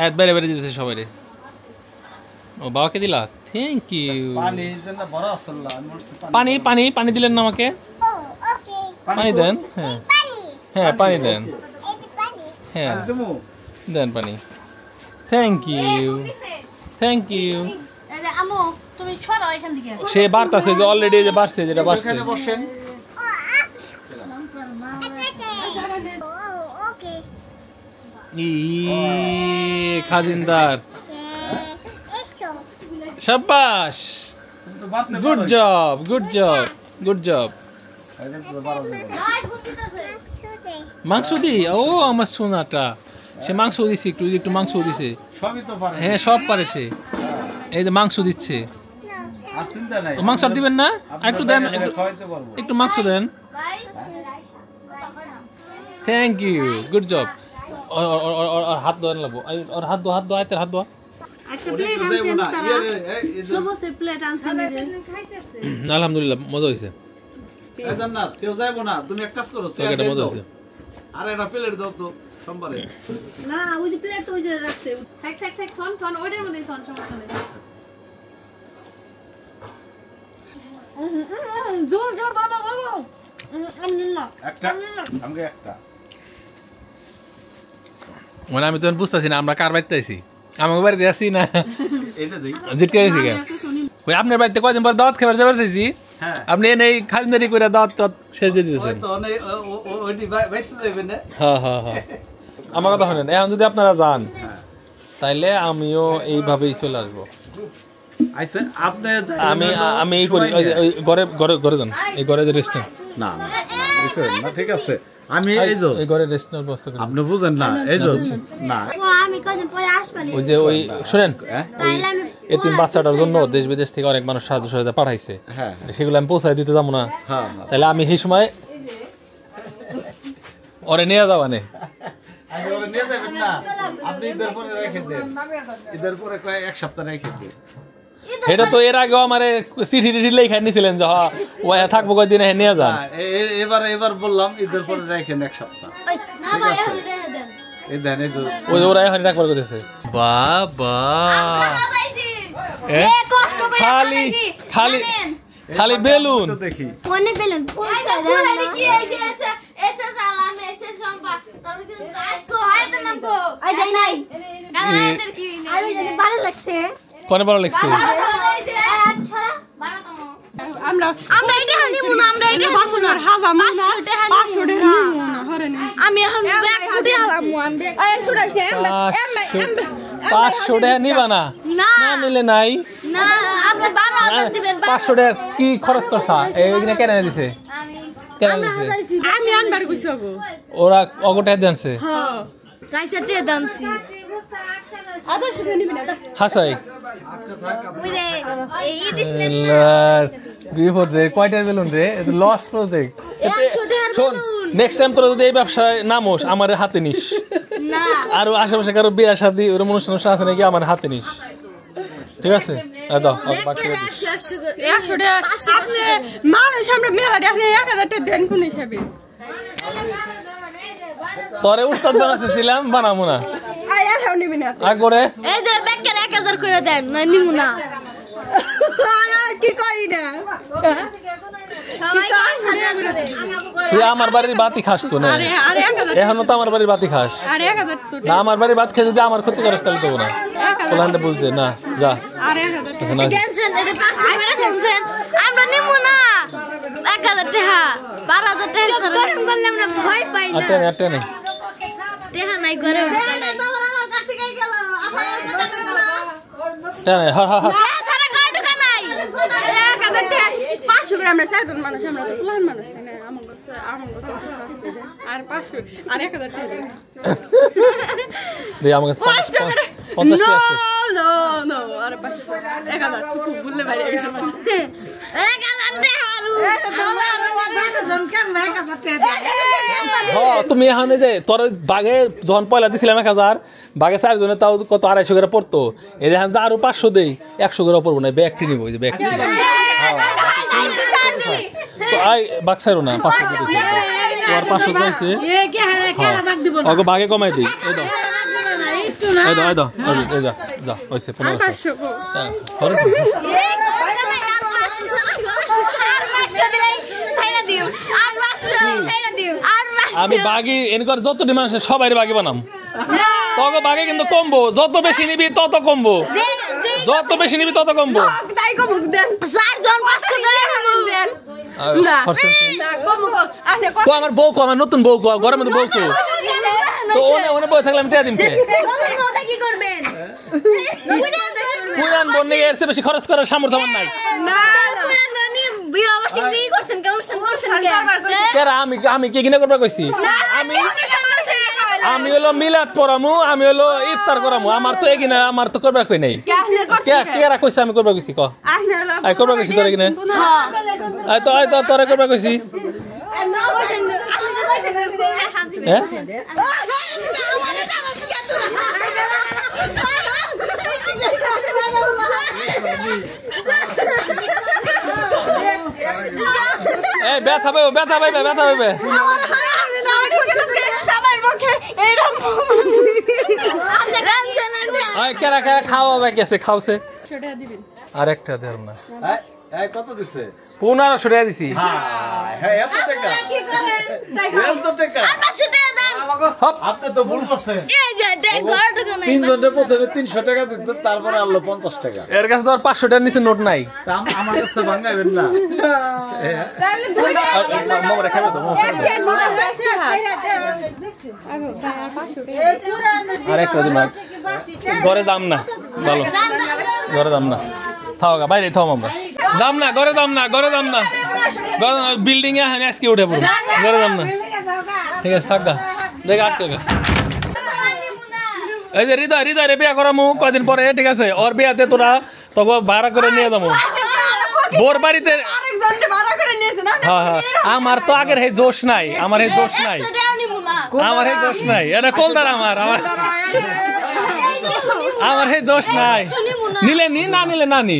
এত বেড়ে বেড়ে দিতেছে সবাই রে ও বাবাকে দিলা থ্যাংক ইউ পানি পানি পানি দিলেন না আমাকে পানি দেন হ্যাঁ হ্যাঁ পানি দেন হ্যাঁ দেন পানি থ্যাংক ইউ থ্যাংক ইউ সে বাড়তাছে যে অলরেডি যে বাড়ছে যেটা বাড়ছে খাজিনদার শাবাশ good job good job good job মাংস দি ও আমার সোনাটা সে মাংস দিছে একটু একটু মাংস দিছে হ্যাঁ সব পারে সে এই যে মাংস দিচ্ছে মাংস আর দিবেন না একটু দেন একটু মাংস দেন থ্যাংক ইউ গুড জব হাত ধোয়া লাগবো আর হাত ধোয়া আয়তের হাত ধোয়া আলহামদুলিল্লাহ মজা হয়েছে মজা হয়েছে মানে আমি তখন বুঝতেছি না আমরা কার বাড়িতে আছি আমার বাড়িতে আসি না জিটকে গেছি ওই আপনার বাড়িতে কয়দিন পর দাওয়াত খাবার যাবার চাইছি আপনি এই খাজনারি করে দাওয়াত শেষ দিয়ে দিয়েছেন হ্যাঁ হ্যাঁ হ্যাঁ আমার কথা শোনেন এখন যদি আপনারা যান তাইলে আমিও এইভাবেই চলে আসবো আমি আমি এই করি ঘরে ঘরে ঘরে যান এই ঘরে যে রেস্টুরেন্ট না ঠিক আছে আমি এই ঘরে রেস্টুরেন্ট ব্যবস্থা করি আপনি বুঝেন না এই না আমি কদিন পরে আসবানি ওই যে ওই শুনেন এতিম বাচ্চাটার জন্য দেশ বিদেশ থেকে অনেক মানুষ সাহায্য সহায়তা পাঠাইছে হ্যাঁ সেগুলো আমি পৌঁছায় দিতে যাবো না হ্যাঁ তাহলে আমি সেই সময় ওরে নিয়ে যাওয়া নে আপনি ঈদের পরে রেখে দেন ঈদের পরে এক সপ্তাহ রেখে দেন এটা তো এর আগেও আমার চিঠি টিঠি লেখা নিয়েছিলেন যে ও থাকবো কয়েকদিন নিয়ে যান এবার বললাম ঈদের পরে রেখেন এক সপ্তাহ ওই ওরা এখন রাখবার করতেছে বাবা খালি খালি খালি বেলুন দেখি কোনে বেলুন ভালো লাগছে কোনে ভালো লাগছে আমরা এটা নিমু না আমরা এটা বাসু না আমি এখন ব্যাগ ফুটে হালামু আমি এই ছুড়াইছে 500 টাকা নিবা না না নিলে নাই না আপনি 12000 দিবেন 500 টাকা কি খরচ করছা এইখানে কেন দিছে কেন দিছে আমি আনবার কইছি ওরা অগটা দেনছে হ্যাঁ কাইসাতে দানছি আবার শুনে নিবি না হাসাই ওরে এই দিছলেন বিপদ রে কয়টার বেলুন রে এটা লস প্রজেক্ট 100 টাকার বেলুন নেক্সট টাইম তোরা যদি এই ব্যবসায় নামোস আমার হাতে নিস না আর আশেপাশে কারো বিয়ে শাদী ওর অনুষ্ঠান আছে নাকি আমার হাতে নিস ঠিক আছে দাও 100 টাকা আপনি মানুষ আমরা মেলা দেখলে 1000 টাকা দেন কোন হিসাবে তোরে উস্তাদ বানাইছিলাম বানাবো না আর নিবি না আগরে এই যে ব্যাগের 1000 করে দেন না নিমু না আর কি কই না সবাই 1000 করে তুই আমার বাড়ির বাতি খাস তো না আরে 1000 এখনো তো আমার বাড়ির বাতি খাস আরে 1000 তো না আমার বাড়ির বাতি খেয়ে যদি আমার ক্ষতি করিস তাহলে তো না প্ল্যানটা বুঝতে না যা আরে 1000 টেনশন এটা 500 করে টেনশন আমরা নিমু না 1000 টাকা 12000 টাকা গরম করলে আমরা ভয় পাই না আটে নে টাকা নাই করে আমার কাছ থেকে গেল আমার কাছে গেল টানে হা হা সারা গাড়ি টাকা নাই 1000 টাকা 500 করে আমরা সাধারণ মানুষ আমরা তো প্লান মানুষ না আমার কাছে আছে আর 500 আর 1000 টাকা দে আমার কাছে 50 টাকা আছে নো নো আর 500 1000 খুব ভুলে বাইরে গেছে 1000 টাকা তুমি এখন যে তোর বাঘে যখন পয়লা দিছিলাম 1000 বাঘে 4 জনে তাও কত 250 করে পড়তো এই এখন তো আরো 500 দেই 100 করে পড়বো না ব্যাগটি নিব ওই যে ব্যাগ ছিল তো আই বাক্স ছাড়ো না 500 দিছি তোর 500 দিছে এ কে হারে কেলা বাগ দিব না ওগো বাঘে কমাই দেই এই দাও আমি বাগি এনকর যত ডিমান্ড সবাই বাগি বানাম তত বাগে কিন্তু কমবো যত বেশি নিবি তত কমবো যত বেশি নিবি তত কমবো আমার বউ আমার নতুন বউ ঘরের মধ্যে বউ তো ওনে বউ থাকলে আমি টিয়া দিম পুরান বোন নিয়ে এর বেশি খরচ করার সামর্থ্য আমার নাই আমি কি কিনে করবা কইছি আমি হলো মিলাদ পড়ামু আমি হলো ইফতার করামু আমার তো এগিনা আমার তো করবা কই নাই কেরা কইছে আমি করবা কইছি ক আই করবা কইছি তোরে কিনে আই তো তোরে করবা কইছি এই ব্যথা পাইবে কেরা খাওয়া গেছে খাওছে আর একটা দেব না কত দিছে 1500 টাকা দিছি আপনি তো ভুল করছেন তিনজনের প্রথমে 300 টাকা দিত তারপরে আনলো 50 টাকা এর কাছে তো 500 টাকার নিচে নোট নাই আমার কাছে ভাঙাইবেন না আর একটা দিন ঘরে যাম না ভালো ঘরে যাম না থাও বাইরে থাও আমরা যাম না ঘরে যাম না বিল্ডিং এ আমি আজকে উঠে পড়ব ঘরে যাম না ঠিক আছে থাক দেখ আটকে এই যে হৃদয় রে বিয়া করামু কয়দিন পরে ঠিক আছে ওর বিয়াতে তোরা তবে ভাড়া করে নিয়ে যাবো বোর বাড়িতে আমার তো আগের হে জোশ নাই আমার হে জোশ নাই এটা কোলদার আমার হে জোশ নাই নিলে নি না নিলে না নি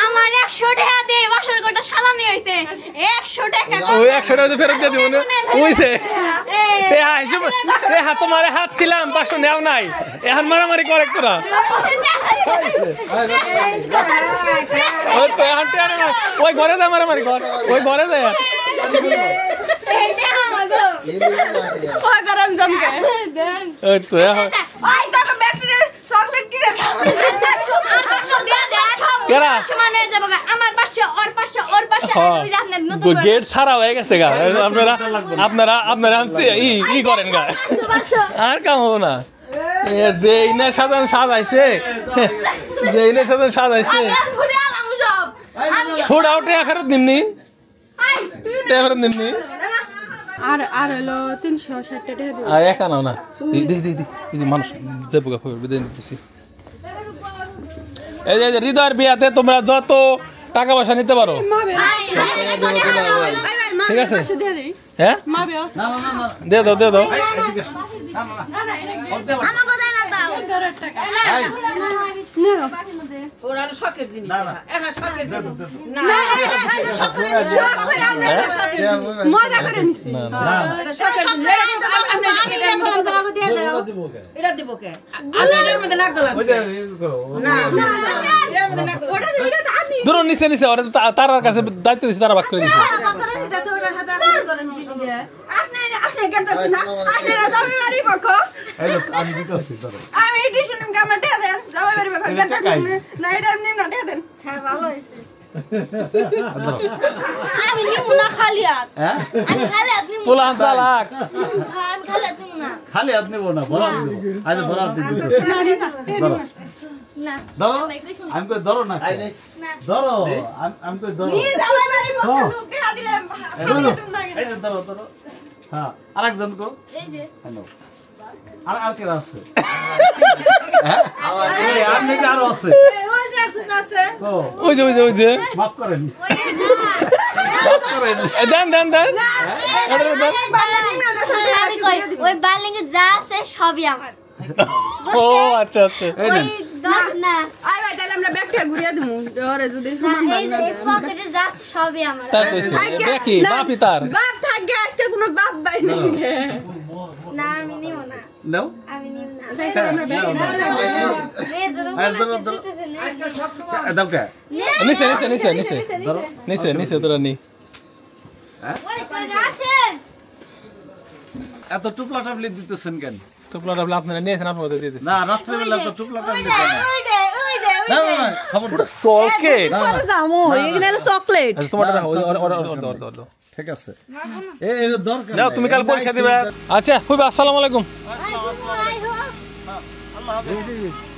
আমার 100 টাকা দিয়ে বাসর ঘরটা সাজানো হইছে 100 টাকা ওই 100 টাকা ফেরত দিয়ে দিব না ওইছে তোমার হাত ছিলাম 500 নেও নাই এখন মারামারি করে তোরা ওই ঘরে যায় মারামারি কর ওই ঘরে যায় গেট ছাড়া হয়ে গেছে গা আপনারা ই করেন গা আর কাম হবো না যে ইনে সাজাইছে ফুড আউটে ফেরত নিমনি আর হলো 360 টাকা দিই আর একা নাও না দি মানুষ যাবো গা বিদায় নিতেছি এই যে হৃদয়ের বিয়াতে তোমরা যত টাকা পয়সা নিতে পারো ঠিক আছে হ্যাঁ দিয়ে দাও দূর নিচে তার কাছে দায়িত্ব দিচ্ছে তারা ভাগ করে দিচ্ছে খালি হাত নেবো না বরাদ আমি কই ধরো না ধরো আমি কই ধরো ধরো হ্যাঁ আরেকজন কো আর কে আছে আপনি কি আরো আছে ওই যে মাফ করেন দেন ওই বালিং এ যা আছে সবই আমার ও আচ্ছা এই নেন না আই ভাই তাহলে আমরা ব্যাগটা ঘুরিয়ে দিমু ওরে যদি এই যে পকেটে যা আছে সবই আমার তাই কইছে দেখি বাপি তার বাপ থাকে আজকে কোনো বাপ ভাই নেই না আমি নিব না নাও আমি নিব না দাও কে নিচে নিচে নিচে নিচে নিচে নিচে তোরা নি এত টুপলা টাপলি দিতেছেন কেন টুপলা টাপলা আপনারা নিয়েছেন আপনারা দিয়ে দিতেছেন না রাত্রে বেলা তো টুপলা টাপলি দেন না না না খবর চকলেট পরে যামু এখানে হলো চকলেট আচ্ছা তোমারটা রাখো ওর ঠিক আছে এই দরকার নাও তুমি কাল পরীক্ষা দিবা আচ্ছা কইবা আসসালামু আলাইকুম আল্লাহ হাফেজ